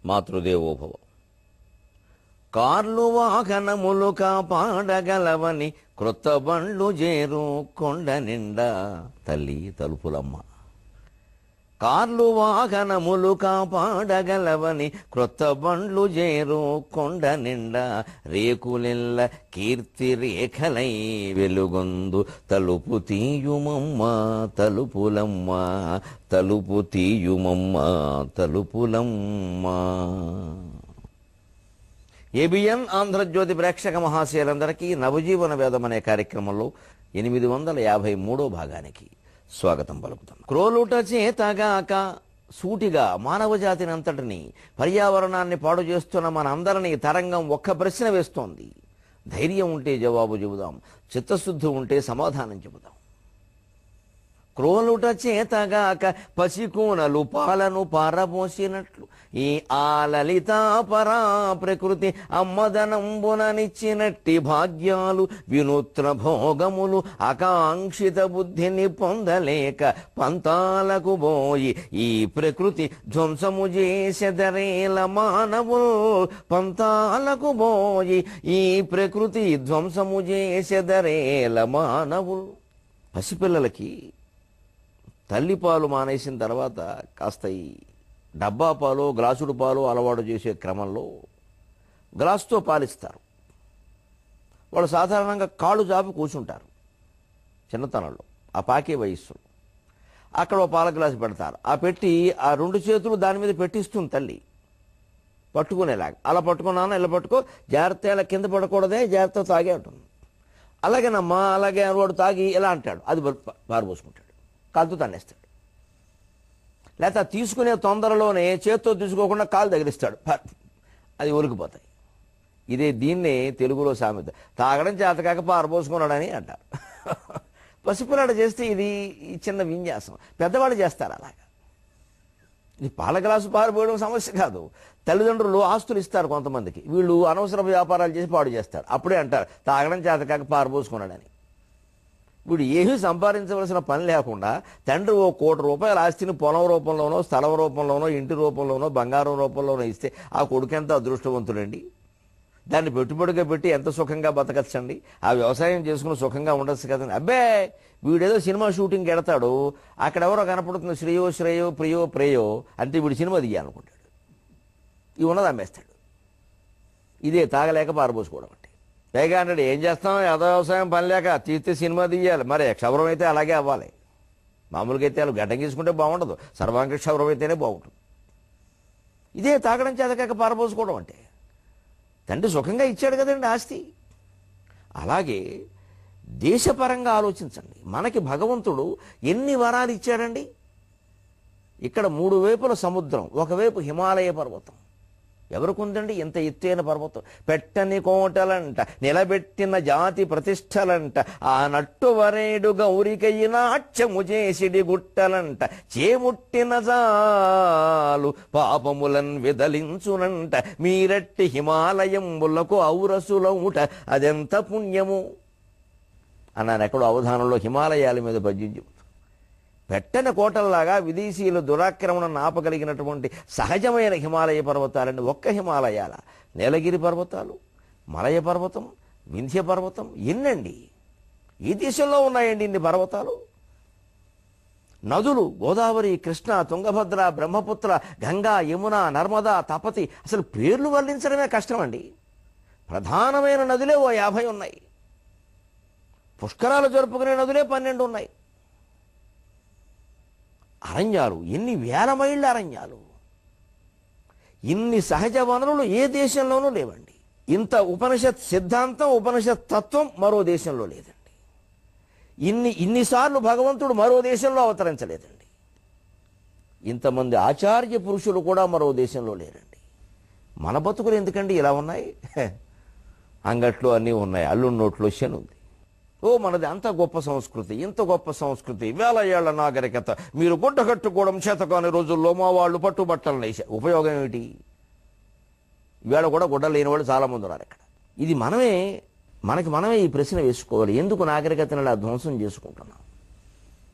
మాతృదేవోభవ. కార్లు వాహనములు కాపాడగలవని క్రొత్త బండ్లు చేరు కొండ నిండా తల్లి తలుపులమ్మ. కార్లు వాహనములు కాపాడగలవని క్రొత్త బండ్లు చేరు కొండ నిండా రేకులెల్ల కీర్తి రేఖలై వెలుగొందు తలుపు తీయుమమ్మ తలుపులమ్మ తలుపు తీయుమమ్మ తలుపులమ్మ. ఏబిఎన్ ఆంధ్రజ్యోతి ప్రేక్షక మహాశయులందరికీ నవజీవన వేదం అనే కార్యక్రమంలో 853వ భాగానికి స్వాగతం పలుకుతున్నాం. క్రోలుట చేతగాక సూటిగా మానవ జాతిని అంతటిని పర్యావరణాన్ని పాడు చేస్తున్న మన అందరినీ తరంగం ఒక్క ప్రశ్న వేస్తోంది. ధైర్యం ఉంటే జవాబు చెబుదాం, చిత్తశుద్ధి ఉంటే సమాధానం చెబుదాం. క్రోలుట చేతగాక పసికూనలు పాలను పారబోసినట్లు ఈ ఆలలితాపరా ప్రకృతి అమ్మదనంబుననిచ్చినట్టి భాగ్యాలు వినూత్న భోగములు ఆకాంక్షిత బుద్ధిని పొందలేక పంతాలకు పోయి ఈ ప్రకృతి ధ్వంసము చేసెదరేల మానవులు. పంతాలకు పోయి ఈ ప్రకృతి ధ్వంసము చేసెదరేల మానవులు. పసిపిల్లలకి తల్లిపాలు మానేసిన తర్వాత కాస్త ఈ డబ్బా పాలు గ్లాసుడు పాలు అలవాటు చేసే క్రమంలో గ్లాసుతో పాలిస్తారు. వాళ్ళు సాధారణంగా కాళ్ళు జాపి కూర్చుంటారు చిన్నతనంలో, ఆ పాకే వయస్సులో. అక్కడ ఓ పాల గ్లాసు పెడతారు. ఆ పెట్టి ఆ 2 చేతులు దాని మీద పెట్టిస్తుంది తల్లి పట్టుకునేలాగా. అలా పట్టుకున్నాను, ఇలా పట్టుకో, జాగ్రత్త, ఇలా కింద పడకూడదే, జాగ్రత్త తాగే ఉంటుంది. అలాగేనమ్మా అలాగే వాడు తాగి ఇలా అంటాడు, అది పారబోసుకుంటాడు, కాలుతో తన్నేస్తాడు. లేకపోతే తీసుకునే తొందరలోనే చేత్తో తీసుకోకుండా కాలు తగిలిస్తాడు, అది ఒలికిపోతాయి. దీన్నే తెలుగులో సామెత తాగడం చేతకాక పారబోసుకున్నాడని అంటారు. పసిపిల్లాడు చేస్తే ఇది చిన్న విన్యాసం. పెద్దవాళ్ళు చేస్తారు అలాగా. ఇది పాల గ్లాసు పారిపోయడం సమస్య కాదు. తల్లిదండ్రులు ఆస్తులు ఇస్తారు కొంతమందికి, వీళ్ళు అనవసర వ్యాపారాలు చేసి పాడు చేస్తారు. అప్పుడే అంటారు తాగడం చేతకాక పారబోసుకున్నాడని. వీడు ఏమీ సంపాదించవలసిన పని లేకుండా తండ్రి ఓ 1 కోటి రూపాయల ఆస్తిని పొలం రూపంలోనో స్థలం రూపంలోనో ఇంటి రూపంలోనో బంగారం రూపంలోనో ఇస్తే ఆ కొడుకు ఎంత అదృష్టవంతుడండి. దాన్ని పెట్టుబడిగా పెట్టి ఎంత సుఖంగా బతకచ్చండి. ఆ వ్యవసాయం చేసుకుని సుఖంగా ఉండొచ్చు కదండి. అబ్బే వీడేదో సినిమా షూటింగ్కి వెడతాడు, అక్కడెవరో కనపడుతుంది శ్రేయో శ్రేయో ప్రియో ప్రేయో అంటే వీడు సినిమా తీయాలనుకుంటాడు. ఇవి ఉన్నది అమ్మేస్తాడు. ఇదే తాగలేక పారబోసుకోవడం అంటే. పైగా అంటాడు ఏం చేస్తాం, వ్యవసాయం పని లేక తీస్తే సినిమా తీయాలి. మరి క్షవరం అయితే అలాగే అవ్వాలి. మామూలుగా అయితే వాళ్ళు గడ్డం గీసుకుంటే బాగుండదు, సర్వాంగ క్షవరం అయితేనే బాగుంటుంది. ఇదే తాగడం చేతకాక పారబోసుకోవడం అంటే. తండ్రి సుఖంగా ఇచ్చాడు కదండి ఆస్తి. అలాగే దేశపరంగా ఆలోచించండి. మనకి భగవంతుడు ఎన్ని వరాలు ఇచ్చాడండి. ఇక్కడ 3 వైపుల సముద్రం, ఒకవైపు హిమాలయ పర్వతం. ఎవరికుందండి ఇంత ఎత్తైన పర్వతం? పెట్టని కోటలంట, నిలబెట్టిన జాతి ప్రతిష్టలంట, ఆ నట్టు వరేడు గౌరికయి నాట్యము చేసిడి గుట్టలంట, చేముట్టిన జాలు పాపములన్ విదలించునంట, మీరట్టి హిమాలయంబులకు ఔరసులౌట అదెంత పుణ్యము అన్నాను ఎక్కడో అవధానంలో. హిమాలయాల మీద పద్యం చెబుతూ పెట్టని కోటల్లాగా విదేశీయులు దురాక్రమణను ఆపగలిగినటువంటి సహజమైన హిమాలయ పర్వతాలండి. ఒక్క హిమాలయాల నీలగిరి పర్వతాలు, మలయ పర్వతం, వింధ్య పర్వతం ఎన్నండి? ఈ దేశంలో ఉన్నాయండి ఇన్ని పర్వతాలు. నదులు గోదావరి, కృష్ణ, తుంగభద్ర, బ్రహ్మపుత్ర, గంగా, యమున, నర్మదా, తపతి. అసలు పేర్లు వర్ణించడమే కష్టమండి. ప్రధానమైన నదులే ఓ 50 ఉన్నాయి. పుష్కరాలు జరుపుకునే నదులే 12 ఉన్నాయి. అరణ్యాలు ఎన్ని వేల మైళ్ళ అరణ్యాలు. ఇన్ని సహజ వనరులు ఏ దేశంలోనూ లేవండి. ఇంత ఉపనిషత్ సిద్ధాంతం, ఉపనిషత్ తత్వం మరో దేశంలో లేదండి. ఇన్నిసార్లు భగవంతుడు మరో దేశంలో అవతరించలేదండి. ఇంతమంది ఆచార్య పురుషులు కూడా మరో దేశంలో లేరండి. మన బతుకులు ఎందుకండి ఇలా ఉన్నాయి? అంగట్లో అన్నీ ఉన్నాయి, అల్లు నోట్లో శనుంది. ఓ మనది అంత గొప్ప సంస్కృతి, ఇంత గొప్ప సంస్కృతి, 1000 ఏళ్ల నాగరికత. మీరు గుడ్డ కట్టుకోవడం చేతకాని రోజుల్లో మా వాళ్ళు పట్టుబట్టలు వేసారు. ఉపయోగం ఏమిటి? ఇవాళ కూడా గుడ్డ లేని వాళ్ళు చాలామంది ఉన్నారు ఇక్కడ. ఇది మనమే ఈ ప్రశ్న వేసుకోవాలి. ఎందుకు నాగరికతను ఇలా ధ్వంసం చేసుకుంటున్నాం?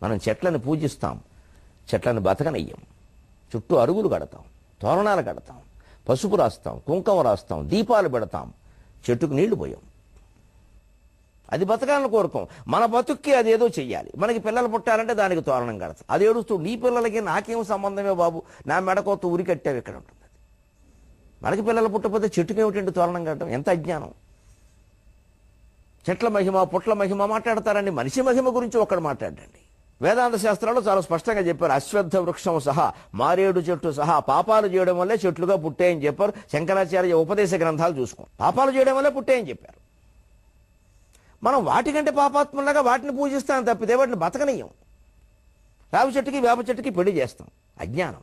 మనం చెట్లను పూజిస్తాం, చెట్లను బతకనయ్యం, చుట్టూ అరుగులు కడతాం, తోరణాలు కడతాం, పసుపు రాస్తాం, కుంకుమ రాస్తాం, దీపాలు పెడతాం, చెట్టుకు నీళ్లు పోయాం. అది బతకాలని కోరుకోం. మన బతుక్కి అదేదో చెయ్యాలి. మనకి పిల్లలు పుట్టాలంటే దానికి తోరణం కడతాం. అది ఏడుస్తూ నీ పిల్లలకి నాకేం సంబంధమే బాబు, నా మెడకోత ఊరి కట్టావు ఇక్కడ ఉంటుంది. మనకి పిల్లలు పుట్టకపోతే చెట్టుకి ఏమిటంటే తోరణం కట్టడం? ఎంత అజ్ఞానం. చెట్ల మహిమ, పుట్ల మహిమ మాట్లాడతారండి. మనిషి మహిమ గురించి ఒక్కడు మాట్లాడండి. వేదాంత శాస్త్రాల్లో చాలా స్పష్టంగా చెప్పారు. అశ్వత్థ వృక్షం సహా, మారేడు చెట్టు సహా పాపాలు చేయడం వల్లే చెట్లుగా పుట్టాయని చెప్పారు. శంకరాచార్య ఉపదేశ గ్రంథాలు చూసుకోండి. పాపాలు చేయడం వల్లే పుట్టాయని చెప్పారు. మనం వాటికంటే పాపాత్మలాగా వాటిని పూజిస్తాం తప్పితే వాటిని బతకనీయం. రావి చెట్టుకి వేప చెట్టుకి పెళ్లి చేస్తాం. అజ్ఞానం.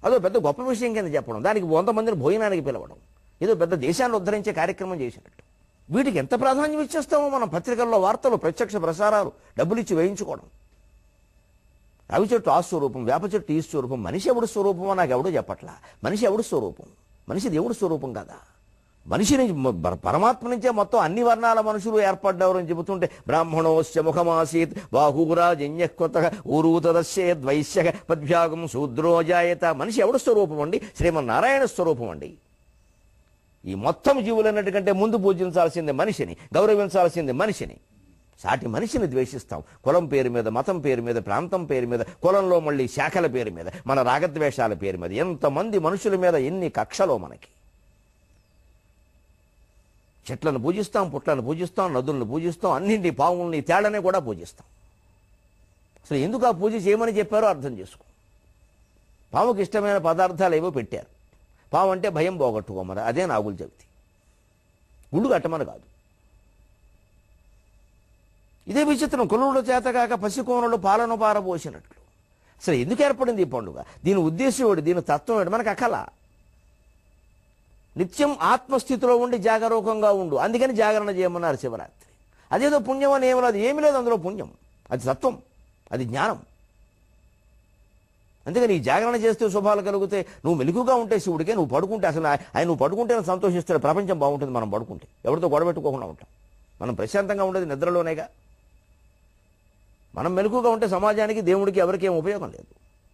అదో పెద్ద గొప్ప విషయం కింద చెప్పడం, దానికి 100 మందిని భోజనానికి పిలవడం, ఏదో పెద్ద దేశాన్ని ఉద్ధరించే కార్యక్రమం చేసినట్టు. వీటికి ఎంత ప్రాధాన్యం ఇచ్చేస్తామో మనం. పత్రికల్లో వార్తలు, ప్రత్యక్ష ప్రసారాలు, డబ్బులు ఇచ్చి వేయించుకోవడం. రావి చెట్టు ఆ స్వరూపం, వేప చెట్టు ఈ స్వరూపం. మనిషి ఎవడు స్వరూపమో నాకు ఎవడో చెప్పట్లా. మనిషి ఎవడు స్వరూపం? మనిషి దేవుడు స్వరూపం కదా. మనిషిని పరమాత్మ నుంచే మొత్తం అన్ని వర్ణాల మనుషులు ఏర్పడ్డారు అని చెబుతుంటే, బ్రాహ్మణోస్య ముఖమాసీత్ బాహూరాజన్యకృత ఊరూతదస్యేద్ వైశ్య పద్భ్యాగం శూద్రోజాయత. మనిషి ఎవడు స్వరూపం అండి? శ్రీమన్నారాయణ స్వరూపం అండి. ఈ మొత్తం జీవులన్నిటికంటే ముందు పూజించాల్సింది మనిషిని, గౌరవించాల్సింది మనిషిని. సాటి మనిషిని ద్వేషిస్తాం. కులం పేరు మీద, మతం పేరు మీద, ప్రాంతం పేరు మీద, కులంలో మళ్ళీ శాఖల పేరు మీద, మన రాగద్వేషాల పేరు మీద, ఎంతమంది మనుషుల మీద ఎన్ని కక్షలో మనకి. చెట్లను పూజిస్తాం, పుట్లను పూజిస్తాం, నదులను పూజిస్తాం, అన్నింటి పావుల్ని తేళ్లని కూడా పూజిస్తాం. అసలు ఎందుకు ఆ పూజ చేయమని చెప్పారో అర్థం చేసుకో. పాముకి ఇష్టమైన పదార్థాలు ఏవో పెట్టారు. పాము అంటే భయం పోగొట్టుకోమని, అదే నాగుల చవితి. గుళ్ళు కట్టమని కాదు. ఇదే విచిత్రం. కులుడు చేతగాక పసికోనలు పాలను పారబోసినట్లు. అసలు ఎందుకు ఏర్పడింది ఈ పండుగ? దీని ఉద్దేశం ఏమిటి? దీని తత్వం ఏమిటి? మనకు అకల. నిత్యం ఆత్మస్థితిలో ఉండి జాగరూకంగా ఉండు, అందుకని జాగరణ చేయమన్నారు శివరాత్రి. అదేదో పుణ్యం అని ఏమి లేదు, ఏమీ లేదు అందులో పుణ్యం. అది తత్వం, అది జ్ఞానం. అందుకని ఈ జాగరణ చేస్తే శుభాలు కలిగితే, నువ్వు మెలుగుగా ఉంటే శివుడికే, నువ్వు పడుకుంటే అసలు ఆయన నువ్వు పడుకుంటే సంతోషిస్తాడు. ప్రపంచం బాగుంటుంది మనం పడుకుంటే. ఎవరితో గొడవెట్టుకోకుండా ఉంటాం. మనం ప్రశాంతంగా ఉండేది నిద్రలోనేగా. మనం మెలుగుగా ఉంటే సమాజానికి, దేవుడికి, ఎవరికి ఏం ఉపయోగం లేదు.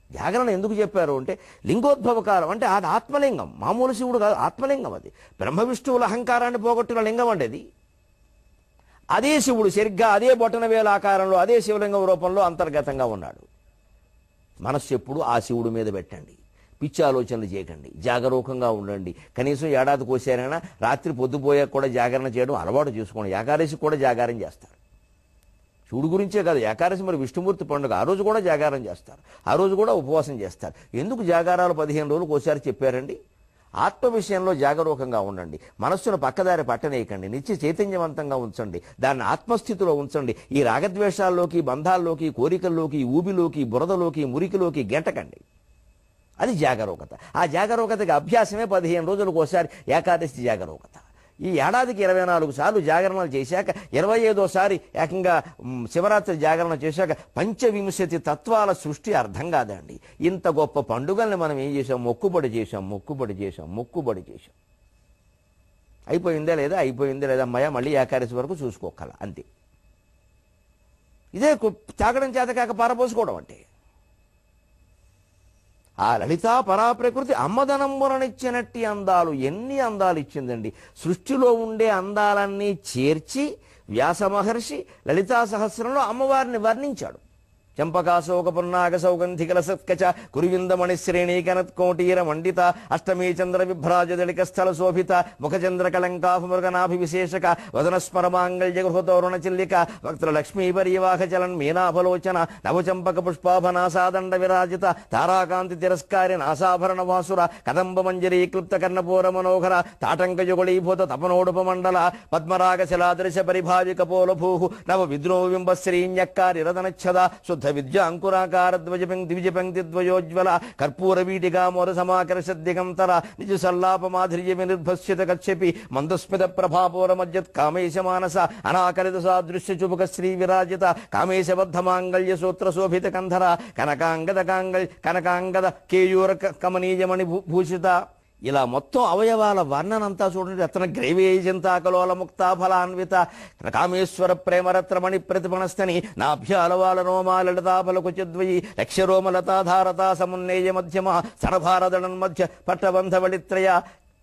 జాగరణ ఎందుకు చెప్పారు అంటే, లింగోద్భవ కాలం అంటే అది ఆత్మలింగం. మామూలు శివుడు కాదు, ఆత్మలింగం. అది బ్రహ్మ విష్ణువుల అహంకారాన్ని పోగొట్టిన లింగం అంటే అది. అదే శివుడు సరిగ్గా అదే బొటన వేల ఆకారంలో, అదే శివలింగం రూపంలో అంతర్గతంగా ఉన్నాడు. మనస్సు ఎప్పుడు ఆ శివుడి మీద పెట్టండి. పిచ్చి ఆలోచనలు చేయకండి. జాగరూకంగా ఉండండి. కనీసం ఏడాది కోసారైనా రాత్రి పొద్దుపోయాక కూడా జాగరణ చేయడం అలవాటు చేసుకోండి. ఏకాదశి కూడా జాగారం చేస్తారు. శివుడు గురించే కాదు, ఏకాదశి మరి విష్ణుమూర్తి పండుగ, ఆ రోజు కూడా జాగారం చేస్తారు. ఆ రోజు కూడా ఉపవాసం చేస్తారు. ఎందుకు జాగారాలు 15 రోజులకు ఒకసారి చెప్పారండి? ఆత్మ విషయంలో జాగరూకంగా ఉండండి. మనస్సును పక్కదారి పట్టనేయకండి. నిత్య చైతన్యవంతంగా ఉంచండి. దాన్ని ఆత్మస్థితిలో ఉంచండి. ఈ రాగద్వేషాల్లోకి, బంధాల్లోకి, కోరికల్లోకి, ఊబిలోకి, బురదలోకి, మురికిలోకి గెంటకండి. అది జాగరూకత. ఆ జాగరూకతకి అభ్యాసమే 15 రోజులకు ఒకసారి ఏకాదశి జాగరూకత. ఈ ఏడాదికి 24 సార్లు జాగరణలు చేశాక 25వ ఏకంగా శివరాత్రి జాగరణ చేశాక పంచవింశతి తత్వాల సృష్టి అర్థం కాదండి. ఇంత గొప్ప పండుగల్ని మనం ఏం చేసాం? మొక్కుబడి చేశాం. అయిపోయిందా లేదా అమ్మాయ, మళ్ళీ ఏకాదశి వరకు చూసుకోగల అంతే. ఇదే తాగడం చేత కాక పారపోసుకోవడం అంటే. ఆ లలితా పరాప్రకృతి అమ్మదనంబుననిచ్చినట్టి అందాలు, ఎన్ని అందాలు ఇచ్చిందండి. సృష్టిలో ఉండే అందాలన్నీ చేర్చి వ్యాస మహర్షి లలితా సహస్రంలో అమ్మవారిని వర్ణించాడు. చంపకాశోక పున్నాగ సౌగంధికల సత్కచ కురువిందమణి శ్రేణీకనత్కోటీర మండిత అష్టమీ చంద్ర విభ్రాజదళిక స్థల శోభిత ముఖచంద్ర కళంకాభమృగనాభి విశేషక వదనస్మరమాంగళ్య గృహతోరణ చిల్లిక వక్త్ర లక్ష్మీ పరివాహ చలన్ మీనాభలోచన నవచంపక పుష్పాభనాసాదండ విరాజిత తారాకాంతి తిరస్కారి నాసాభరణ వాసుర కదంబ మంజరీ క్లుప్త కర్ణపూర మనోహర తాటంకయుగళీభూత తపనోడుపమండల పద్మరాగ శిలాదృశ పరిభావి కపోలభూ నవ విద్రోబింబ శ్రీణ్యక్కారి రదనచ్చద శుద్ధ విద్య అంకురాకార ద్విజ పంక్తి ద్వయోజ్వల కర్పూర వీటిగా మోర సమాకర్ష దిగంతర నిజ సల్లాప మాధుర్య నిర్భస్యత కచ్చపి మందస్మిత ప్రభాపూర మజ్జత్ కామేశ మానస అనాకరిత సాదృశ్య చుబుక శ్రీ విరాజిత కామేశబద్ధ మాంగళ్య సూత్ర శోభిత కంధర కనకాంగద కేయూర కమనీయమణి భూషిత. ఇలా మొత్తం అవయవాల వర్ణనంతా చూడండి. రత్న గ్రైవేజంతాకలోల ముక్తాఫలాన్విత కామేశ్వర ప్రేమరత్రమణి ప్రతిపణస్థని నాభ్యాలవాల రోమాలతాఫలకు చిద్వయి లక్ష్యరోమలతాధారతా సమున్నేయ మధ్యమ సణభారదళన్ మధ్య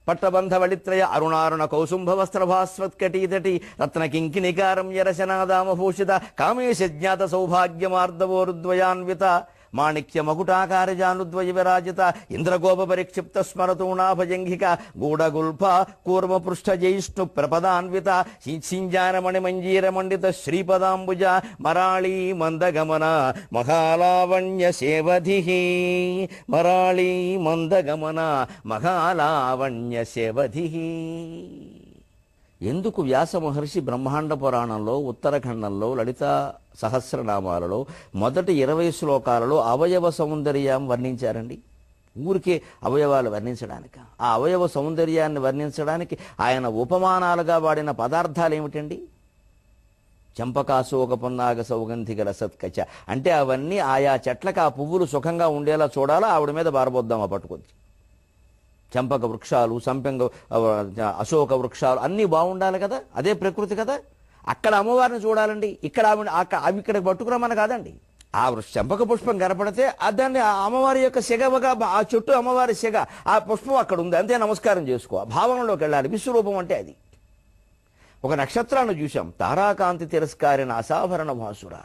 పట్టబంధవళిత్రయ అరుణారుణ కౌసుంభవస్త్రభాస్వత్కటీతటి రత్న కింకినికారం యరశనాదామభూషిత కామేశ జ్ఞాత సౌభాగ్యమార్దవోరుద్వయాన్విత మాణిక్య మకుటాకారజానుద్వయ విరాజిత ఇంద్రగోప పరిక్షిప్త స్మరతూణాభజంఘిక గూఢగుల్ఫ కూర్మ పృష్ఠజైష్ణు ప్రపదాన్విత సింజానమణి మంజీర మండిత శ్రీపదాంబుజ మరాళీ మందగమన మహాలావణ్య సేవధి మరాళీ మందగమన మహాలావణ్య సేవధి. ఎందుకు వ్యాస మహర్షి బ్రహ్మాండ పురాణంలో ఉత్తరఖండంలో లలిత సహస్రనామాలలో మొదటి 20 శ్లోకాలలో అవయవ సౌందర్యం వర్ణించారండి? ఊరికే అవయవాలు వర్ణించడానికి. ఆ అవయవ సౌందర్యాన్ని వర్ణించడానికి ఆయన ఉపమానాలుగా వాడిన పదార్థాలు ఏమిటండి? చంపకాశోక పున్నాగ సౌగంధిక రసత్కచ అంటే అవన్నీ ఆయా చెట్లకు ఆ పువ్వులు సుఖంగా ఉండేలా చూడాలా, ఆవిడ మీద బారబోద్దామా పట్టుకొచ్చి. చంపక వృక్షాలు, సంపెంగ అశోక వృక్షాలు అన్నీ బాగుండాలి కదా, అదే ప్రకృతి కదా. అక్కడ అమ్మవారిని చూడాలండి, ఇక్కడ అవి ఇక్కడ పట్టుకురామని కాదండి. ఆ చంపక పుష్పం కనపడితే దాన్ని ఆ అమ్మవారి యొక్క సెగవగా, ఆ చెట్టు అమ్మవారి సెగ, ఆ పుష్పం అక్కడ ఉంది అంతే, నమస్కారం చేసుకో, భావనలోకి వెళ్ళాలి. విశ్వరూపం అంటే అది. ఒక నక్షత్రాన్ని చూసాం, తారాకాంతి తిరస్కారిన అసాభరణ భాసుర.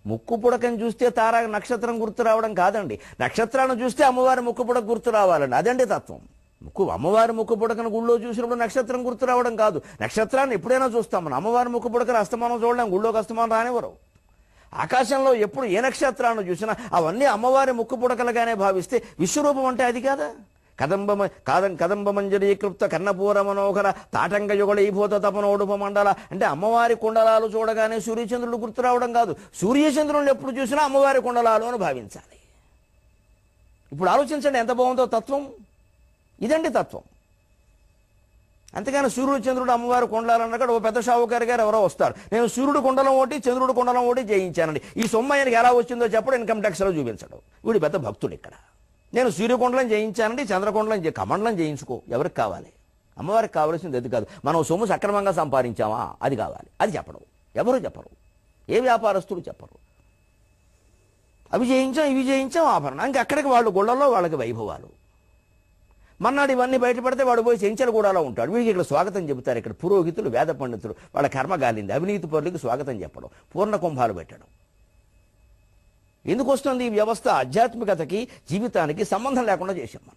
ముక్కు పుడకని చూస్తే తారా నక్షత్రం గుర్తు రావడం కాదండి, నక్షత్రాన్ని చూస్తే అమ్మవారి ముక్కు పుడక గుర్తు రావాలండి. అదండి తత్వం. అమ్మవారి ముక్కు పుడకను గుళ్ళో చూసినప్పుడు నక్షత్రం గుర్తు రావడం కాదు. నక్షత్రాన్ని ఎప్పుడైనా చూస్తాం మనం, అమ్మవారి ముక్కు పుడకను అస్తమానం చూడలేం, గుళ్ళోకి అస్తమానం రానివ్వరు. ఆకాశంలో ఎప్పుడు ఏ నక్షత్రాన్ని చూసినా అవన్నీ అమ్మవారి ముక్కు పుడకలుగానే భావిస్తే విశ్వరూపం అంటే అది కాదా? కదంబమంజరీకృప్త కర్ణపూర మనోహర తాటంగ యుగళీభూత తపనోడుప మండల అంటే అమ్మవారి కుండలాలు చూడగానే సూర్యచంద్రుడు గుర్తు రావడం కాదు, సూర్యచంద్రులను ఎప్పుడు చూసినా అమ్మవారి కుండలాలు అని భావించాలి. ఇప్పుడు ఆలోచించండి ఎంత బాగుందో తత్వం. ఇదండి తత్వం. అంతేగాని సూర్యుడు చంద్రుడు అమ్మవారి కుండలాలు అన్నక్కడ ఓ పెద్ద షావుకారి గారు ఎవరో వస్తారు, నేను సూర్యుడు కుండలం ఒకటి చంద్రుడు కుండలం ఒకటి జయించానండి, ఈ సొమ్ము ఆయనకి ఎలా వచ్చిందో చెప్పడం ఇన్కమ్ ట్యాక్స్లో చూపించడం. వీడు పెద్ద భక్తుడు. ఇక్కడ నేను సూర్యకుండలం జయించానండి, చంద్రకుండలం కమండలం చేయించుకో, ఎవరికి కావాలి? అమ్మవారికి కావాల్సింది అది కాదు, మనం సొమ్ము సక్రమంగా సంపాదించామా అది కావాలి. అది చెప్పడం ఎవరు చెప్పరు, ఏ వ్యాపారస్తులు చెప్పరు. అవి చేయించాం ఇవి చేయించాం ఆభరణ, ఇంక అక్కడికి వాళ్ళు గుళ్ళల్లో వాళ్ళకి వైభవాలు. మన్నాడు ఇవన్నీ బయటపడితే వాడు పోయి చెంచలగూడలో ఉంటాడు, వీడికి ఇక్కడ స్వాగతం చెబుతారు. ఇక్కడ పురోహితులు వేద పండితులు వాళ్ళ కర్మ గాలింది, అవినీతి పరులకు స్వాగతం చెప్పడం, పూర్ణ కుంభాలు పెట్టడం. ఎందుకు వస్తుంది ఈ వ్యవస్థ? ఆధ్యాత్మికతకి జీవితానికి సంబంధం లేకుండా చేసాం మనం.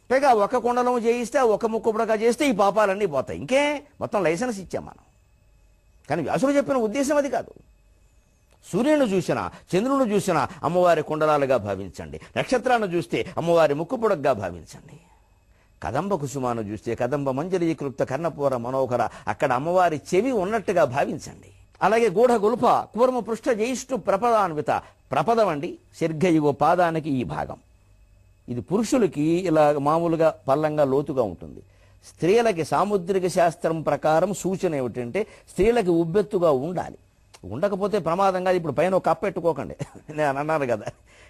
పైగా ఒక కుండలం చేయిస్తే ఒక ముక్కు పుడక చేస్తే ఈ పాపాలన్నీ పోతాయి. ఇంకే మొత్తం లైసెన్స్ ఇచ్చాం మనం. కానీ వ్యాసుడు చెప్పిన ఉద్దేశం అది కాదు. సూర్యుని చూసినా చంద్రుని చూసినా అమ్మవారి కుండలాలుగా భావించండి, నక్షత్రాన్ని చూస్తే అమ్మవారి ముక్కు పుడకగా భావించండి, కదంబ కుసుమాను చూస్తే కదంబ మంజరీకృప్త కర్ణపూర మనోహర అక్కడ అమ్మవారి చెవి ఉన్నట్టుగా భావించండి. అలాగే గూఢ గుల్ఫ కూర్మ పృష్ఠ జైష్ణు ప్రపదాన్విత, ప్రపదం అండి సరిగ్గా ఇగో పాదానికి ఈ భాగం. ఇది పురుషులకి ఇలా మామూలుగా పల్లంగా లోతుగా ఉంటుంది. స్త్రీలకి సాముద్రిక శాస్త్రం ప్రకారం సూచన ఏమిటంటే స్త్రీలకి ఉబ్బెత్తుగా ఉండాలి, ఉండకపోతే ప్రమాదంగా. ఇప్పుడు పైన ఒక కప్పెట్టుకోకండి నేను అన్నాను కదా,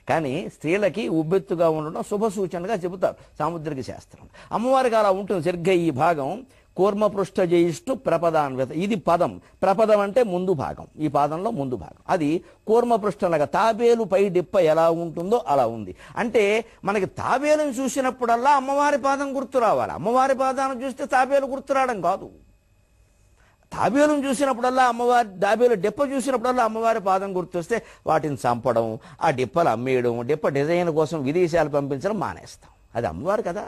కానీ స్త్రీలకి ఉబ్బెత్తుగా ఉండడం శుభ సూచనగా చెబుతారు సాముద్రిక శాస్త్రం. అమ్మవారికి అలా ఉంటుంది సరిగ్గా ఈ భాగం. కూర్మపృష్ఠ జయిష్ణు ప్రపదాన్విత, ఇది పదం. ప్రపదం అంటే ముందు భాగం, ఈ పాదంలో ముందు భాగం. అది కూర్మపృష్ఠంలాగా తాబేలు పై డిప్ప ఎలా ఉంటుందో అలా ఉంది. అంటే మనకి తాబేలును చూసినప్పుడల్లా అమ్మవారి పాదం గుర్తు రావాలి, అమ్మవారి పాదాన్ని చూస్తే తాబేలు గుర్తు రావడం కాదు. తాబేలును చూసినప్పుడల్లా అమ్మవారి, తాబేలు డిప్ప చూసినప్పుడల్లా అమ్మవారి పాదం గుర్తొస్తే వాటిని చంపడం, ఆ డిప్పలు అమ్మేయడం, డిప్ప డిజైన్ కోసం విదేశాలు పంపించడం మానేస్తాం. అది అమ్మవారు కదా,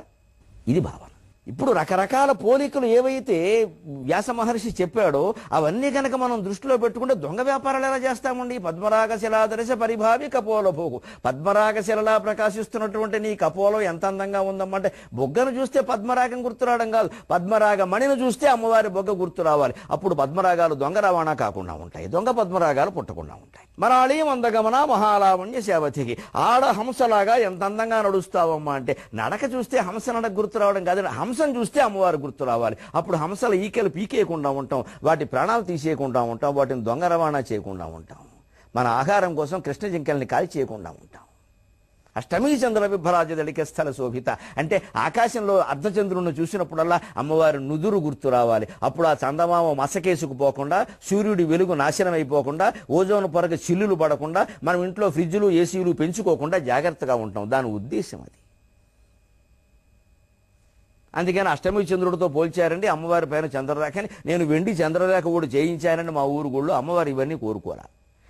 ఇది భావన. ఇప్పుడు రకరకాల పోలికలు ఏవైతే వ్యాస మహర్షి చెప్పాడో అవన్నీ కనుక మనం దృష్టిలో పెట్టుకుంటే దొంగ వ్యాపారాలు ఎలా చేస్తామండి? పద్మరాగ శిలాదర్శ పరిభావి కపోల భోగు, పద్మరాగ శిలలా ప్రకాశిస్తున్నటువంటి నీ కపోలం ఎంత అందంగా ఉందమ్మంటే బొగ్గను చూస్తే పద్మరాగం గుర్తు రావడం కాదు, పద్మరాగ మణిని చూస్తే అమ్మవారి బొగ్గ గుర్తు రావాలి. అప్పుడు పద్మరాగాలు దొంగ రవాణా కాకుండా ఉంటాయి, దొంగ పద్మరాగాలు పుట్టకుండా ఉంటాయి. మరాళీ మందగమన మహాలావణ్య శావతికి, ఆడ హంసలాగా ఎంత అందంగా నడుస్తావమ్మా అంటే నడక చూస్తే హంస నడక గుర్తు రావడం కాదు, హంసను చూస్తే అమ్మవారు గుర్తు రావాలి. అప్పుడు హంసల ఈకెలు పీకేయకుండా ఉంటాం, వాటి ప్రాణాలు తీసేయకుండా ఉంటాం, వాటిని దొంగ రవాణా చేయకుండా ఉంటాం, మన ఆహారం కోసం కృష్ణ జింకల్ని కాల్చేయకుండా ఉంటాం. అష్టమీ చంద్ర విభ్రాజదళిక స్థల శోభిత అంటే ఆకాశంలో అర్ధచంద్రుడిని చూసినప్పుడల్లా అమ్మవారి నుదురు గుర్తు రావాలి. అప్పుడు ఆ చందమామ మసకేసుకుపోకుండా, సూర్యుడి వెలుగు నాశనం అయిపోకుండా, ఓజోన్ పొరకు చిల్లులు పడకుండా, మనం ఇంట్లో ఫ్రిడ్జ్లు ఏసీలు పెంచుకోకుండా జాగ్రత్తగా ఉంటాం. దాని ఉద్దేశం అది. అందుకని అష్టమి చంద్రుడితో పోల్చారండి అమ్మవారి పైన చంద్రరేఖని. నేను వెండి చంద్రరేఖ కూడా చేయించానని మా ఊరు గుళ్ళు అమ్మవారు ఇవన్నీ కోరుకోరా.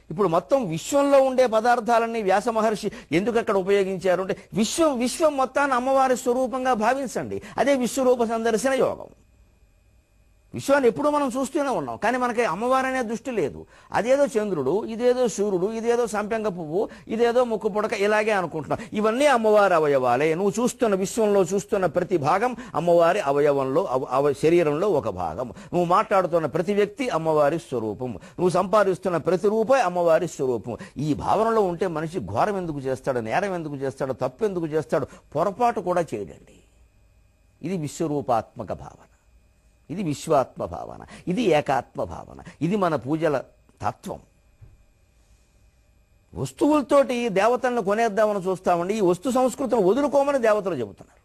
ఇప్పుడు మొత్తం విశ్వంలో ఉండే పదార్థాలన్నీ వ్యాస మహర్షి ఎందుకు అక్కడ ఉపయోగించారు అంటే విశ్వం మొత్తాన్ని అమ్మవారి స్వరూపంగా భావించండి. అదే విశ్వరూప సందర్శన యోగం. విశ్వాన్ని ఎప్పుడూ మనం చూస్తూనే ఉన్నాం, కానీ మనకి అమ్మవారు అనే దృష్టి లేదు. అదేదో చంద్రుడు, ఇదేదో సూర్యుడు, ఇదేదో సంపెంగ పువ్వు, ఇదేదో ముక్కు పుడక, ఇలాగే అనుకుంటున్నాం. ఇవన్నీ అమ్మవారి అవయవాలే. నువ్వు చూస్తున్న విశ్వంలో చూస్తున్న ప్రతి భాగం అమ్మవారి అవయవంలో శరీరంలో ఒక భాగం. నువ్వు మాట్లాడుతున్న ప్రతి వ్యక్తి అమ్మవారి స్వరూపం. నువ్వు సంపాదిస్తున్న ప్రతి రూపాయి అమ్మవారి స్వరూపం. ఈ భావనలో ఉంటే మనిషి ఘోరం ఎందుకు చేస్తాడు, నేరం ఎందుకు చేస్తాడు, తప్పు ఎందుకు చేస్తాడు, పొరపాటు కూడా చేయడండి. ఇది విశ్వరూపాత్మక భావన, ఇది విశ్వాత్మ భావన, ఇది ఏకాత్మ భావన, ఇది మన పూజల తత్వం. వస్తువులతోటి దేవతలను కొనేద్దామని చూస్తామండి. ఈ వస్తు సంస్కృతిని వదులుకోమని దేవతలు చెబుతున్నారు.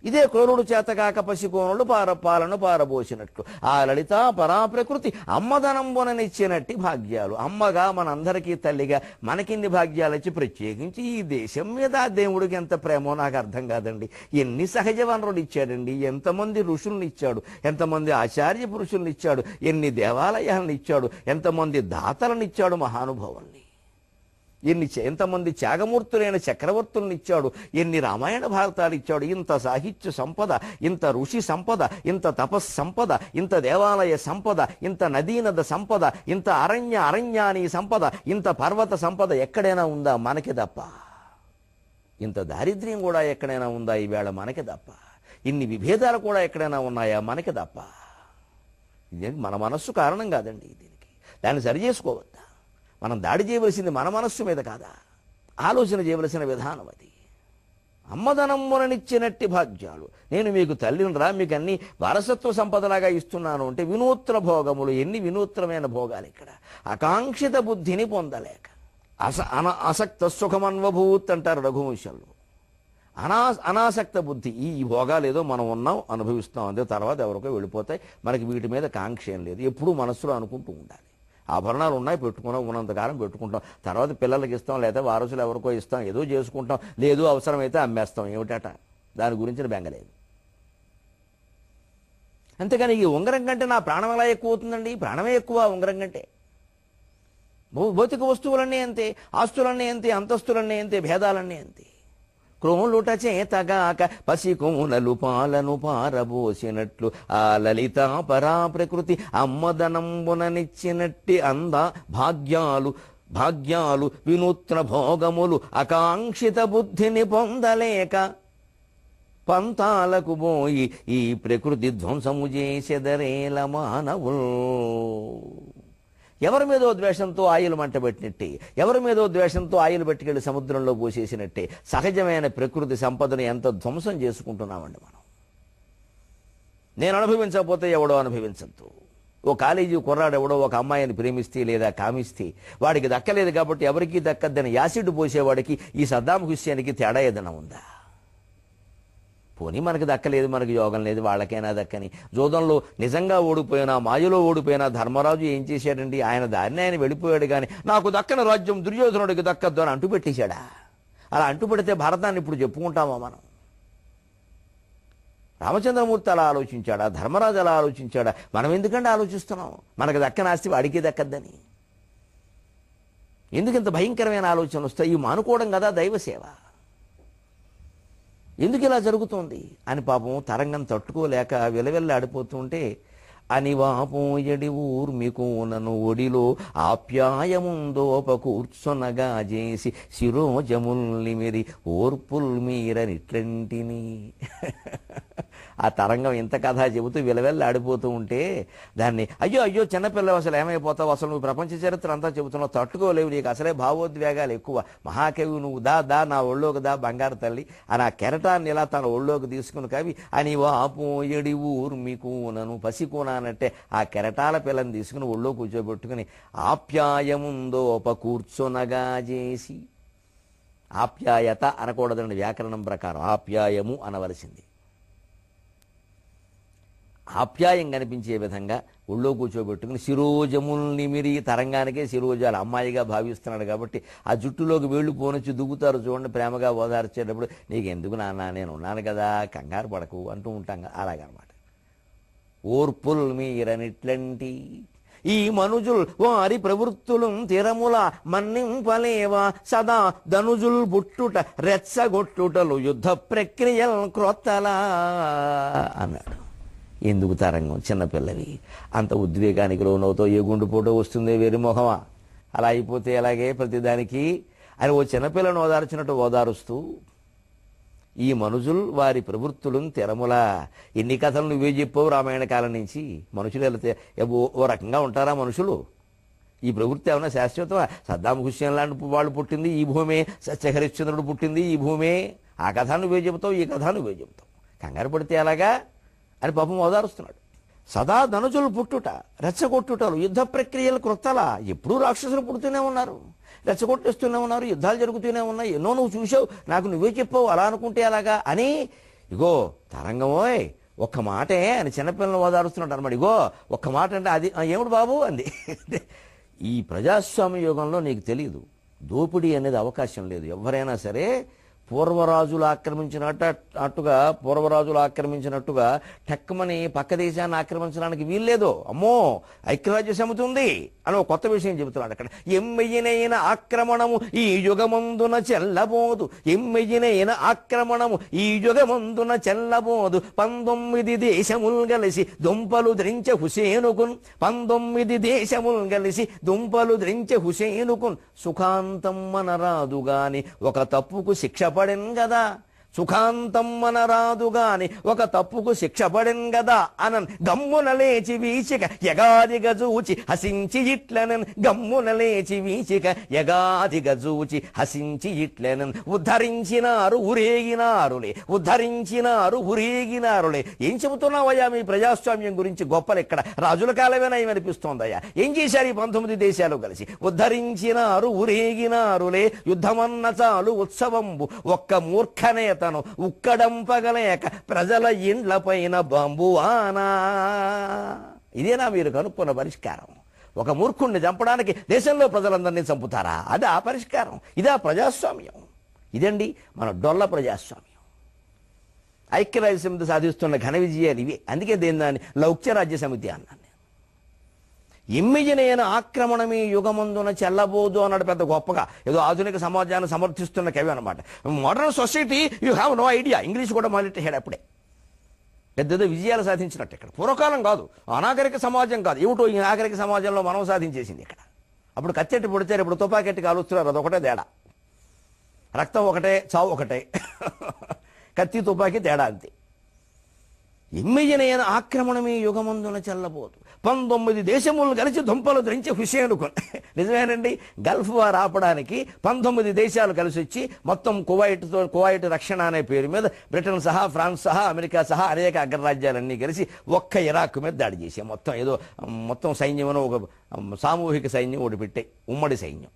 ఇదే క్రూరుడు చేతకాక పసికోనులు పాలను పారబోసినట్లు ఆ లలిత పరాప్రకృతి అమ్మదనంబుననిచ్చినట్టి భాగ్యాలు. అమ్మగా మనందరికీ తల్లిగా మనకిన్ని భాగ్యాలు ఇచ్చి, ప్రత్యేకించి ఈ దేశం మీద ఆ దేవుడికి ఎంత ప్రేమో నాకు అర్థం కాదండి. ఎన్ని సహజ వనరులు ఇచ్చాడండి, ఎంతమంది ఋషుల్ని ఇచ్చాడు, ఎంతమంది ఆచార్య పురుషుల్ని ఇచ్చాడు, ఎన్ని దేవాలయాలను ఇచ్చాడు, ఎంతమంది దాతలను ఇచ్చాడు, మహానుభావుల్ని ఎంతమంది త్యాగమూర్తులైన చక్రవర్తులను ఇచ్చాడు, ఎన్ని రామాయణ భారతాలు ఇచ్చాడు. ఇంత సాహిత్య సంపద, ఇంత ఋషి సంపద, ఇంత తపస్ సంపద, ఇంత దేవాలయ సంపద, ఇంత నదీనద సంపద, ఇంత అరణ్యాని సంపద, ఇంత పర్వత సంపద ఎక్కడైనా ఉందా? మనకి తప్ప. ఇంత దారిద్ర్యం కూడా ఎక్కడైనా ఉందా ఈవేళ? మనకి తప్ప. ఇన్ని విభేదాలు కూడా ఎక్కడైనా ఉన్నాయా? మనకి తప్ప. ఇది మన మనస్సు కారణం కాదండి. దీనికి దాన్ని సరి చేసుకోవద్దా? మనం దాడి చేయవలసింది మన మనస్సు మీద కాదా? ఆలోచన చేయవలసిన విధానం అది. అమ్మదనమ్ముననిచ్చినట్టి భాగ్యాలు. నేను మీకు తల్లినిరా, మీకు అన్ని వారసత్వ సంపదలాగా ఇస్తున్నాను అంటే వినూత్న భోగములు. ఎన్ని వినూత్నమైన భోగాలు ఇక్కడ! ఆకాంక్షిత బుద్ధిని పొందలేక అసక్త సుఖమన్వభూత్ అంటారు రఘువంశంలో. అనాసక్త బుద్ధి. ఈ భోగాలు ఏదో మనం ఉన్నాం, అనుభవిస్తాం, అంతే. తర్వాత ఎవరికో వెళ్ళిపోతాయి. మనకి వీటి మీద కాంక్ష ఏం లేదు. ఎప్పుడూ మనస్సులో అనుకుంటూ ఉండాలి. ఆభరణాలు ఉన్నాయి, పెట్టుకున్నాం, ఉన్నంతకాలం పెట్టుకుంటాం. తర్వాత పిల్లలకి ఇస్తాం, లేదా వారసులు ఎవరికో ఇస్తాం, ఏదో చేసుకుంటాం, లేదు అవసరమైతే అమ్మేస్తాం. ఏమిటట? దాని గురించిన బెంగలేదు. అంతేకాని ఈ ఉంగరం కంటే నా ప్రాణం ఎలా ఎక్కువ అవుతుందండి? ప్రాణమే ఎక్కువ ఉంగరం కంటే. భౌతిక వస్తువులన్నీ అంతే, ఆస్తులన్నీ అంతే, అంతస్తులన్నీ అంతే, భేదాలన్నీ అంతే. క్రోలుట చేతగాక పసికోనలు పాలను పారబోసినట్లు ఆ లలిత పరాప్రకృతి అమ్మదనంబుననిచ్చినట్టి భాగ్యాలు వినూత్న భోగములు ఆకాంక్షిత బుద్ధిని పొందలేక పంతాలకు పోయి ఈ ప్రకృతి ధ్వంసము చేసెదరేల మానవులు. ఎవరి మీదో ద్వేషంతో ఆయిల్ మంట పెట్టినట్టే, ఎవరి మీదో ద్వేషంతో ఆయిల్ పెట్టుకెళ్ళి సముద్రంలో పోసేసినట్టే సహజమైన ప్రకృతి సంపదను ఎంత ధ్వంసం చేసుకుంటున్నామండి మనం. నేను అనుభవించకపోతే ఎవడో అనుభవించద్దు. ఓ కాలేజీ కుర్రాడు ఎవడో ఒక అమ్మాయిని ప్రేమిస్తే లేదా కామిస్తే వాడికి దక్కలేదు కాబట్టి ఎవరికీ దక్కద్దని యాసిడ్ పోసేవాడికి ఈ సద్దాం హుస్సేన్కి తేడా ఏదైనా ఉందా? పోనీ మనకి దక్కలేదు, మనకి యోగం లేదు, వాళ్ళకైనా దక్కని. జోదంలో నిజంగా ఓడిపోయినా, మాయలో ఓడిపోయినా ధర్మరాజు ఏం చేశాడండి? ఆయన దారిని ఆయన వెళ్ళిపోయాడు. కానీ నాకు దక్కని రాజ్యం దుర్యోధనుడికి దక్కద్దు అని అంటుపెట్టేశాడా? అలా అంటుపెడితే భారతాన్ని ఇప్పుడు చెప్పుకుంటామా మనం? రామచంద్రమూర్తి అలా ఆలోచించాడా? ధర్మరాజు అలా ఆలోచించాడా? మనం ఎందుకంటే ఆలోచిస్తున్నాం మనకు దక్కని ఆస్తి వాడికి దక్కద్దని? ఎందుకు ఇంత భయంకరమైన ఆలోచనలు వస్తాయి? ఇవి మానుకోవడం కదా దైవసేవ. ఎందుకు ఇలా జరుగుతోంది అని పాపం తరంగం తట్టుకోలేక విలవిల్లాడిపోతుంటే అనివాపోయడి ఊర్మికోనను ఒడిలో ఆప్యాయముందోపకూర్చొనగా చేసి శిరోజముల్నిమిరి ఓర్పుల్ మీరనిట్లంటిని. ఆ తరంగం ఇంత కథ చెబుతూ విలవెల్లాడిపోతూ ఉంటే దాన్ని అయ్యో చిన్నపిల్లలు అసలు ఏమైపోతావు, అసలు నువ్వు ప్రపంచ చరిత్ర అంతా చెబుతున్నావు, తట్టుకోలేవు, నీకు అసలే భావోద్వేగాలు ఎక్కువ, మహాకవి నువ్వు, దా నా ఒళ్ళోకి దా బంగారు తల్లి అని ఆ కెరటాన్ని ఇలా తన ఒళ్ళోకి తీసుకుని కవి అని వాపోయడి ఊర్మికూనను పసికూననంటే ఆ కెరటాల పిల్లని తీసుకుని ఒళ్ళో కూర్చోబెట్టుకుని ఆప్యాయముందోపకూర్చొనగా చేసి ఆప్యాయత అనకూడదండి వ్యాకరణం ప్రకారం, ఆప్యాయము అనవలసింది. ఆప్యాయం కనిపించే విధంగా ఒళ్ళో కూర్చోబెట్టుకుని శిరోజముల్ నిమిరి, తరంగానికే శిరోజాలు అమ్మాయిగా భావిస్తున్నాడు కాబట్టి ఆ జుట్టులోకి వేళ్ళు పోనొచ్చి దువ్వుతారు చూడండి ప్రేమగా ఓదార్చేటప్పుడు, నీకెందుకు నాన్న నేను ఉన్నాను కదా కంగారు పడకు అంటూ ఉంటాం కదా, అలాగనమాట. ఓర్పుల్ మీరనిట్లంటి ఈ మనుజుల్ వారి ప్రవృత్తులు తిరముల మన్నింపలేవా సదా ధనుజుల్ బుట్టుట రెచ్చగొట్టుటలు యుద్ధ ప్రక్రియల్ క్రొత్తలా అన్నాడు. ఎందుకు తరంగం, చిన్నపిల్లవి అంత ఉద్వేగానికి లోనవుతో ఏ గుండెపోటో వస్తుందే వేరే మొహమా, అలా అయిపోతే ఎలాగే ప్రతిదానికి అని ఓ చిన్నపిల్లను ఓదార్చినట్టు ఓదారుస్తూ ఈ మనుషులు వారి ప్రవృత్తులను తెరముల, ఎన్ని కథలు నువ్వే చెప్పావు రామాయణ కాలం నుంచి. మనుషులు వెళితే ఓ రకంగా ఉంటారా మనుషులు? ఈ ప్రవృత్తి ఏమైనా శాశ్వతమా? సద్దాం హుస్సేన్ లాంటి వాళ్ళు పుట్టింది ఈ భూమే, సత్యహరిశ్చంద్రుడు పుట్టింది ఈ భూమే. ఆ కథ నువ్వే చెబుతావు, ఈ కథ నువ్వే చెబుతావు, కంగారు పడితే ఎలాగా అని పాపం ఓదారుస్తున్నాడు. సదా ధనుజులు పుట్టుట రెచ్చగొట్టుటలు యుద్ధ ప్రక్రియలు క్రొత్తలా, ఎప్పుడూ రాక్షసులు పుడుతూనే ఉన్నారు, రెచ్చగొట్టేస్తూనే ఉన్నారు, యుద్ధాలు జరుగుతూనే ఉన్నాయి, ఎన్నో నువ్వు చూసావు, నాకు నువ్వే చెప్పావు, అలా అనుకుంటే అలాగా అని. ఇగో తరంగమోయ్ ఒక్క మాటే అని చిన్నపిల్లలను ఓదారుస్తున్నాడు అనమాట. ఇగో ఒక్క మాట అంటే అది ఏమిటి బాబు అంది. ఈ ప్రజాస్వామ్య యుగంలో నీకు తెలియదు, దోపిడీ అనేది అవకాశం లేదు. ఎవరైనా సరే పూర్వరాజులు ఆక్రమించినట్టుగా టెక్కమని పక్క దేశాన్ని ఆక్రమించడానికి వీల్లేదు. అమ్మో ఐక్యరాజ్య సమితి ఉంది అని ఒక కొత్త విషయం చెబుతున్నాడు అక్కడ. ఎమ్మెయ్యనైన ఆక్రమణము ఈ యుగమందున చెల్లబోదు, ఎమ్మెయ్యనైన ఆక్రమణము ఈ యుగమందున చెల్లబోదు, 19 దేశములు కలిసి దుంపలు ధరించే హుసేనుకున్, 19 దేశములు కలిసి దుంపలు ధరించే హుసేనుకున్, సుఖాంతం మనరాదు గాని ఒక తప్పుకు శిక్ష పడెన్ గదా, సుఖాంతం మనరాదు గాని ఒక తప్పుకు శిక్ష పడెన్ గదా అనన్ గమ్మున లేచి వీచిక యగాదిగా చూచి హసించి ఇట్లనన్, గమ్మున లేచి వీచిక యగాదిగా చూచి హసించి ఇట్లనన్, ఉద్ధరించినారు ఊరేగినారులే, ఉద్ధరించినారు ఊరేగినారులే. ఏం చెబుతున్నావయ్యా మీ ప్రజాస్వామ్యం గురించి గొప్పలు ఇక్కడ? రాజుల కాలమేనా ఏమనిపిస్తోందయ్యా? ఏం చేశారు ఈ 19 దేశాలు కలిసి? ఉద్ధరించినారు ఊరేగినారులే, యుద్ధమన్న చాలు ఉత్సవంబు ఒక్క మూర్ఖనే తను ఉక్కడంపగలేక ప్రజల ఇండ్ల పైన బంబువానా. ఇదేనా మీరు కనుక్కున్న పరిష్కారం? ఒక మూర్ఖుణ్ణి చంపడానికి దేశంలో ప్రజలందరినీ చంపుతారా? అదా పరిష్కారం? ఇదా ప్రజాస్వామ్యం? ఇదండి మన డొల్ల ప్రజాస్వామ్యం. ఐక్యరాజ్య సమితి సాధిస్తున్న ఘన విజయాలు ఇవి. అందుకే దాన్ని లౌక్యరాజ్య సమితి అన్నాను. ఎమ్మిజినైన ఆక్రమణమే యుగమందున చెల్లబోదు అన్నాడు పెద్ద గొప్పగా. ఏదో ఆధునిక సమాజాన్ని సమర్థిస్తున్న కవి అనమాట. Modern society you have no idea. English కూడా మొదలెట్టాడు అప్పుడే. పెద్దదో విజయాలు సాధించినట్టు ఇక్కడ. పూర్వకాలం కాదు, అనాగరిక సమాజం కాదు, ఏమిటో ఈ నాగరిక సమాజంలో మనం సాధించేసింది ఇక్కడ. అప్పుడు కత్తెట్టి పొడిచారు, ఇప్పుడు తుపాకెట్టి కాలుస్తున్నారు, అదొకటే తేడా. రక్తం ఒకటే, చావు ఒకటే, కత్తి తుపాకీ తేడా అంతే. ఎమ్మెయ్యనైన ఆక్రమణమే యుగమందున చెల్లబోదు, 19 దేశములు కలిసి దుంపలు ధరించి హుసేనుకున్. నిజమేనండి, గల్ఫ్ వార్ ఆపడానికి 19 దేశాలు కలిసి వచ్చి మొత్తం కువైట్ రక్షణ అనే పేరు మీద బ్రిటన్ సహా, ఫ్రాన్స్ సహా, అమెరికా సహా అనేక అగ్రరాజ్యాలన్నీ కలిసి ఒక్క ఇరాక్ మీద దాడి చేసే మొత్తం సైన్యం ఒక సామూహిక సైన్యం ఒకటి పెట్టే, ఉమ్మడి సైన్యం.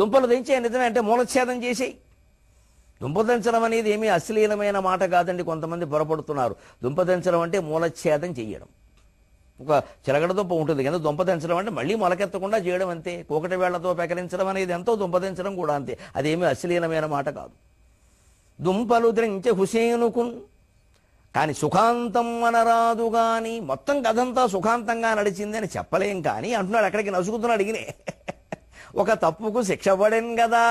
దుంపలు దించే నిజమే అంటే మూలఛేదం చేసేయి. దుంపదించడం అనేది ఏమీ అశ్లీలమైన మాట కాదండి, కొంతమంది పొరపడుతున్నారు. దుంపదించడం అంటే మూలఛేదం చేయడం. ఒక చిలగడ దుంప ఉంటుంది కదా, దుంపదించడం అంటే మళ్ళీ మొలకెత్తకుండా చేయడం అంతే. కూకటి వేళ్లతో పెకరించడం అనేది ఎంతో, దుంపదించడం కూడా అంతే. అదేమీ అశ్లీలమైన మాట కాదు. దుంపలు ధరించే హుసేనుకున్ కానీ సుఖాంతం అనరాదు గాని, మొత్తం కథంతా సుఖాంతంగా నడిచింది అని చెప్పలేం కానీ అంటున్నాడు. అక్కడికి నసుకుతున్నాడు ఇగినే. ఒక తప్పుకు శిక్ష పడెన్ కదా.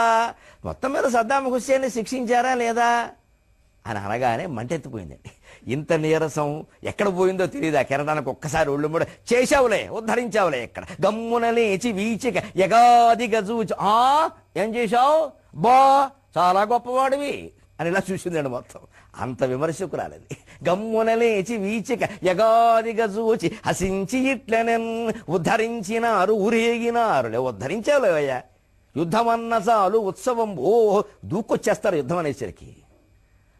మొత్తం మీద సద్దాం హుస్సేన్ని శిక్షించారా లేదా అని అనగానే మంటెత్తిపోయిందండి. ఇంత నీరసం ఎక్కడ పోయిందో తెలియదు. ఆ కిరణానికి ఒక్కసారి ఒళ్ళు కూడా చేశావులే, ఉద్ధరించావులే. ఎక్కడ గమ్మున లేచి వీచిక యగాదిగా చూచి, ఏం చేశావు బా, చాలా గొప్పవాడివి అని ఇలా చూసిందండి. మొత్తం అంత విమర్శకు రాలేదు. గమ్మున లేచి వీచిక యగాదిగా చూచి హసించి ఇట్లనెన్, ఉద్ధరించినారు ఊరేగినారులే. ఉద్ధరించావులేవయ్యా. యుద్ధం అన్న చాలు ఉత్సవం. దూకొచ్చేస్తారు యుద్ధం అనేసరికి.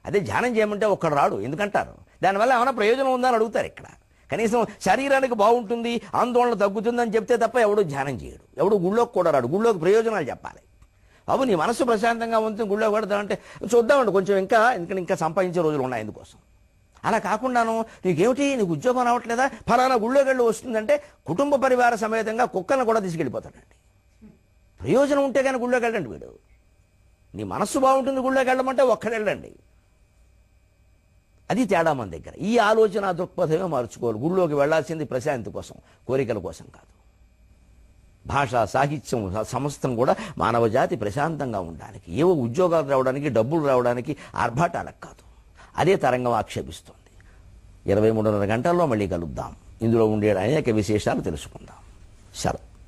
అదే ధ్యానం చేయమంటే ఒక్కడు రాడు. ఎందుకంటారు? దానివల్ల ఏమైనా ప్రయోజనం ఉందని అడుగుతారు. ఇక్కడ కనీసం శరీరానికి బాగుంటుంది, ఆందోళన తగ్గుతుందని చెప్తే తప్ప ఎవడు ధ్యానం చేయడు, ఎవడు గుళ్ళోకి కూడా రాడు. గుళ్ళోకి ప్రయోజనాలు చెప్పాలి. బాబు నీ మనసు ప్రశాంతంగా ఉంటుంది గుళ్ళో పెడతామంటే చూద్దామండి కొంచెం ఎందుకంటే ఇంకా సంపాదించే రోజులు ఉన్నాయి అందుకోసం. అలా కాకుండాను నీకేమిటి నీకు ఉద్యోగం రావట్లేదా, ఫలానా గుళ్ళోకి వెళ్ళి వస్తుందంటే కుటుంబ పరివార సమేతంగా కుక్కలను కూడా తీసుకెళ్ళిపోతాడండి. ప్రయోజనం ఉంటే కానీ గుళ్ళోకి వెళ్ళండి. వీడు నీ మనస్సు బాగుంటుంది గుళ్ళోకి వెళ్ళమంటే ఒక్కడెళ్ళండి. అది తేడా మన దగ్గర. ఈ ఆలోచన దృక్పథమే మార్చుకోవాలి. గుళ్ళోకి వెళ్లాల్సింది ప్రశాంతి కోసం, కోరికల కోసం కాదు. భాష సాహిత్యం సమస్తం కూడా మానవ జాతి ప్రశాంతంగా ఉండడానికి, ఏవో ఉద్యోగాలు రావడానికి, డబ్బులు రావడానికి, ఆర్భాటాలకు కాదు. అదే తరంగం ఆక్షేపిస్తుంది. 23:30 గంటల్లో మళ్ళీ కలుద్దాం. ఇందులో ఉండే అనేక విశేషాలు తెలుసుకుందాం. శరత్.